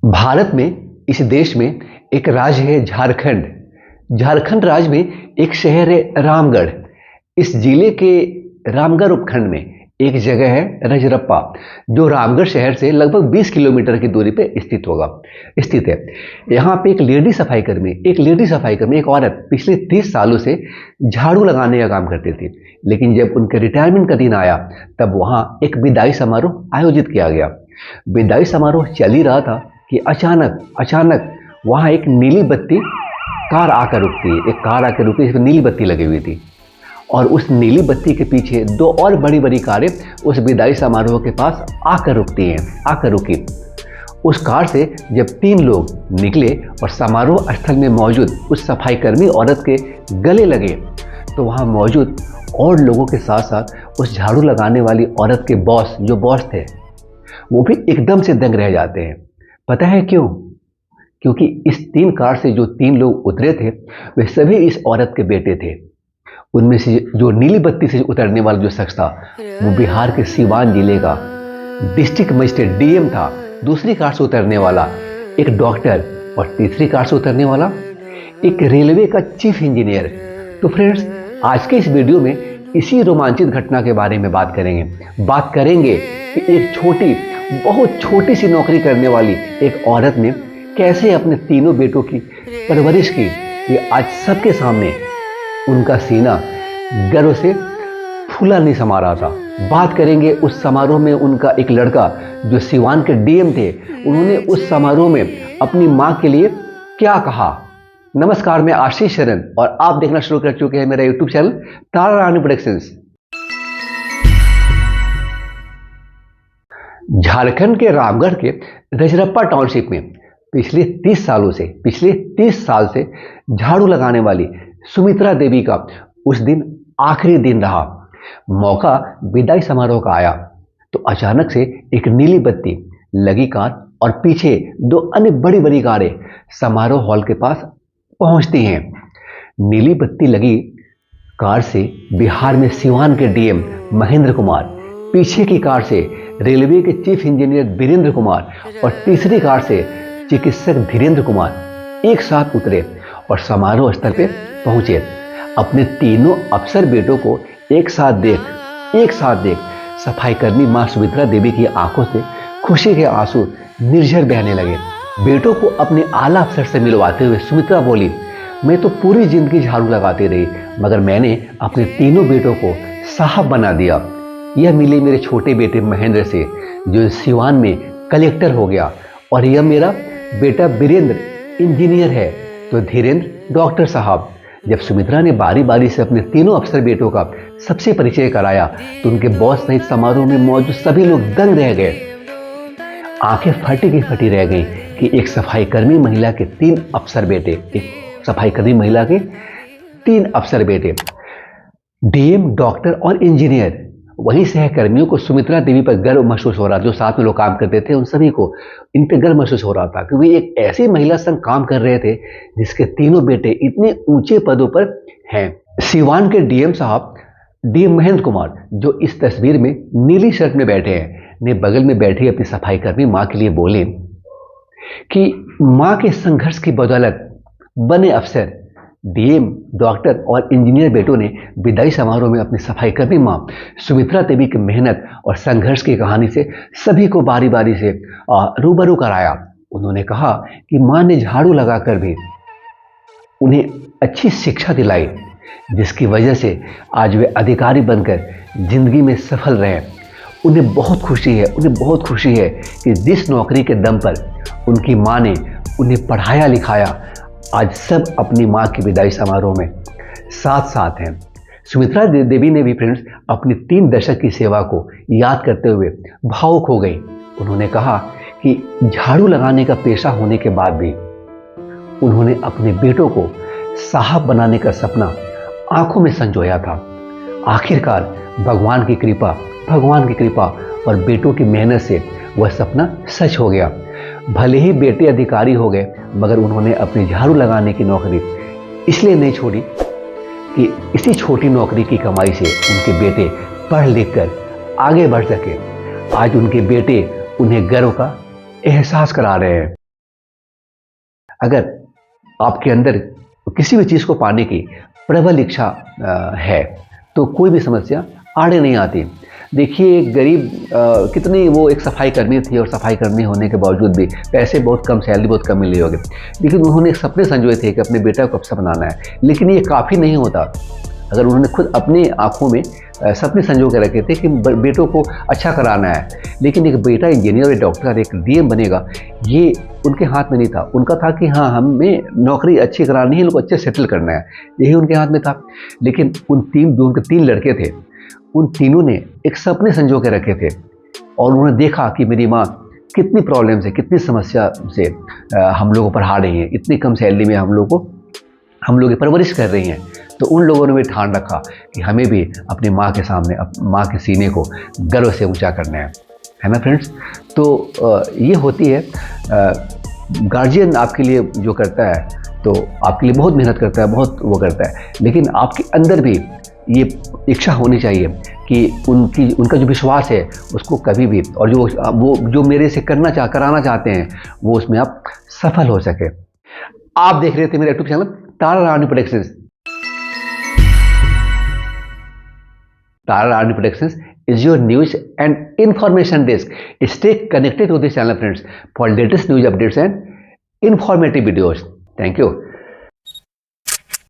भारत में, इस देश में एक राज्य है झारखंड। झारखंड राज्य में एक शहर है रामगढ़। इस जिले के रामगढ़ उपखंड में एक जगह है रजरप्पा, जो रामगढ़ शहर से लगभग 20 किलोमीटर की दूरी पे स्थित है। यहाँ पे एक लेडी सफाई कर्मी, एक औरत पिछले 30 सालों से झाड़ू लगाने का काम करती थी। लेकिन जब उनके रिटायरमेंट का दिन आया, तब वहाँ एक विदाई समारोह आयोजित किया गया। विदाई समारोह चल ही रहा था कि अचानक वहाँ एक नीली बत्ती कार आकर रुकती है। एक कार आकर रुकी, जिसमें नीली बत्ती लगी हुई थी, और उस नीली बत्ती के पीछे दो और बड़ी बड़ी कारें उस विदाई समारोह के पास आकर रुकी। उस कार से जब 3 लोग निकले और समारोह स्थल में मौजूद उस सफाई कर्मी औरत के गले लगे, तो वहाँ मौजूद और लोगों के साथ साथ उस झाड़ू लगाने वाली औरत के बॉस थे, वो भी एकदम से दंग रह जाते हैं। पता है क्यों? क्योंकि इस 3 कार से जो 3 लोग उतरे थे, वे सभी इस औरत के बेटे थे। उनमें से जो नीली बत्ती से उतरने वाला जो शख्स था, वो बिहार के सीवान जिले का डिस्ट्रिक्ट मजिस्ट्रेट डीएम था। दूसरी कार से उतरने वाला एक डॉक्टर, और तीसरी कार से उतरने वाला एक रेलवे का चीफ इंजीनियर। तो फ्रेंड्स, आज के इस वीडियो में इसी रोमांचित घटना के बारे में बात करेंगे कि एक बहुत छोटी सी नौकरी करने वाली एक औरत ने कैसे अपने तीनों बेटों की परवरिश की। ये आज सबके सामने उनका सीना गर्व से फूला नहीं समा रहा था। बात करेंगे उस समारोह में उनका एक लड़का जो सिवान के डीएम थे, उन्होंने उस समारोह में अपनी मां के लिए क्या कहा। नमस्कार, मैं आशीष शरण और आप देखना शुरू कर चुके हैं मेरा यूट्यूब चैनल तारा रानी प्रोडक्शंस। झारखंड के रामगढ़ के रजरप्पा टाउनशिप में पिछले 30 साल से झाड़ू लगाने वाली सुमित्रा देवी का उस दिन आखिरी दिन रहा। मौका विदाई समारोह का आया तो अचानक से एक नीली बत्ती लगी कार और पीछे 2 अन्य बड़ी बड़ी कारें समारोह हॉल के पास पहुंचती हैं। नीली बत्ती लगी कार से बिहार में सिवान के डीएम महेंद्र कुमार, पीछे की कार से रेलवे के चीफ इंजीनियर वीरेंद्र कुमार और तीसरी कार से चिकित्सक धीरेन्द्र कुमार एक साथ उतरे और समारोह स्थल पे पहुंचे। अपने तीनों अफसर बेटों को एक साथ देख सफाई कर्मी मां सुमित्रा देवी की आंखों से खुशी के आंसू निर्झर बहने लगे। बेटों को अपने आला अफसर से मिलवाते हुए सुमित्रा बोली, मैं तो पूरी जिंदगी झाड़ू लगाती रही, मगर मैंने अपने तीनों बेटों को साहब बना दिया। यह मिले मेरे छोटे बेटे महेंद्र से, जो सिवान में कलेक्टर हो गया, और यह मेरा बेटा वीरेंद्र इंजीनियर है, तो धीरेन्द्र डॉक्टर साहब। जब सुमित्रा ने बारी बारी से अपने तीनों अफसर बेटों का सबसे परिचय कराया, तो उनके बॉस सहित समारोह में मौजूद सभी लोग दंग रह गए। आंखें फटी रह गई कि एक सफाई कर्मी महिला के 3 अफसर बेटे, डीएम, डॉक्टर और इंजीनियर। वहीं सहकर्मियों को सुमित्रा देवी पर गर्व महसूस हो रहा, जो साथ में लोग काम करते थे उन सभी को इन पर गर्व महसूस हो रहा था, क्योंकि एक ऐसी महिला संग काम कर रहे थे जिसके तीनों बेटे इतने ऊंचे पदों पर हैं। सिवान के डीएम महेंद्र कुमार, जो इस तस्वीर में नीली शर्ट में बैठे हैं, ने बगल में बैठी अपनी सफाई कर्मी मां के लिए बोले कि मां के संघर्ष की बदौलत बने अफसर डीएम, डॉक्टर और इंजीनियर बेटों ने विदाई समारोह में अपनी सफाई कर्मी मां सुमित्रा देवी की मेहनत और संघर्ष की कहानी से सभी को बारी बारी से रूबरू कराया। उन्होंने कहा कि मां ने झाड़ू लगाकर भी उन्हें अच्छी शिक्षा दिलाई, जिसकी वजह से आज वे अधिकारी बनकर जिंदगी में सफल रहे। उन्हें बहुत खुशी है कि जिस नौकरी के दम पर उनकी मां ने उन्हें पढ़ाया लिखाया, आज सब अपनी मां की विदाई समारोह में साथ हैं। सुमित्रा देवी ने भी फ्रेंड्स अपनी 3 दशक की सेवा को याद करते हुए भावुक हो गई। उन्होंने कहा कि झाड़ू लगाने का पेशा होने के बाद भी उन्होंने अपने बेटों को साहब बनाने का सपना आंखों में संजोया था। आखिरकार भगवान की कृपा और बेटों की मेहनत से वह सपना सच हो गया। भले ही बेटे अधिकारी हो गए, मगर उन्होंने अपनी झाड़ू लगाने की नौकरी इसलिए नहीं छोड़ी कि इसी छोटी नौकरी की कमाई से उनके बेटे पढ़ लिख कर आगे बढ़ सके। आज उनके बेटे उन्हें गर्व का एहसास करा रहे हैं। अगर आपके अंदर किसी भी चीज़ को पाने की प्रबल इच्छा है तो कोई भी समस्या आड़े नहीं आती। देखिए एक गरीब कितनी वो एक सफाई कर्मी थी और सफाई कर्मी होने के बावजूद भी पैसे बहुत कम, सैलरी बहुत कम मिली होगी, लेकिन उन्होंने एक सपने संजोए थे कि अपने बेटा को अच्छा बनाना है। लेकिन ये काफ़ी नहीं होता अगर उन्होंने खुद अपनी आंखों में सपने संजो के रखे थे कि बेटों को अच्छा कराना है, लेकिन एक बेटा इंजीनियर, एक डॉक्टर, एक डीएम बनेगा, ये उनके हाथ में नहीं था। उनका था कि हाँ, हमें नौकरी अच्छी करानी है, इनको अच्छे सेटल करना है, यही उनके हाथ में था। लेकिन जो उनके 3 लड़के थे, उन तीनों ने एक सपने संजो के रखे थे और उन्होंने देखा कि मेरी माँ कितनी प्रॉब्लम से, कितनी समस्या से हम लोगों पर हार रही हैं, इतनी कम सैलरी में हम लोग की परवरिश कर रही हैं। तो उन लोगों ने भी ठान रखा कि हमें भी अपनी माँ के सामने माँ के सीने को गर्व से ऊंचा करना है ना फ्रेंड्स। तो ये होती है गार्जियन आपके लिए जो करता है तो आपके लिए बहुत मेहनत करता है, बहुत वो करता है, लेकिन आपके अंदर भी ये इच्छा होनी चाहिए कि उनका जो विश्वास है उसको कभी भी, और जो मेरे से कराना चाहते हैं वो उसमें आप सफल हो सके। आप देख रहे थे मेरे YouTube channel Tara Rani productions. Tara Rani Productions is your news and information desk. Stay connected to this channel, friends, for latest news updates and informative videos. Thank you.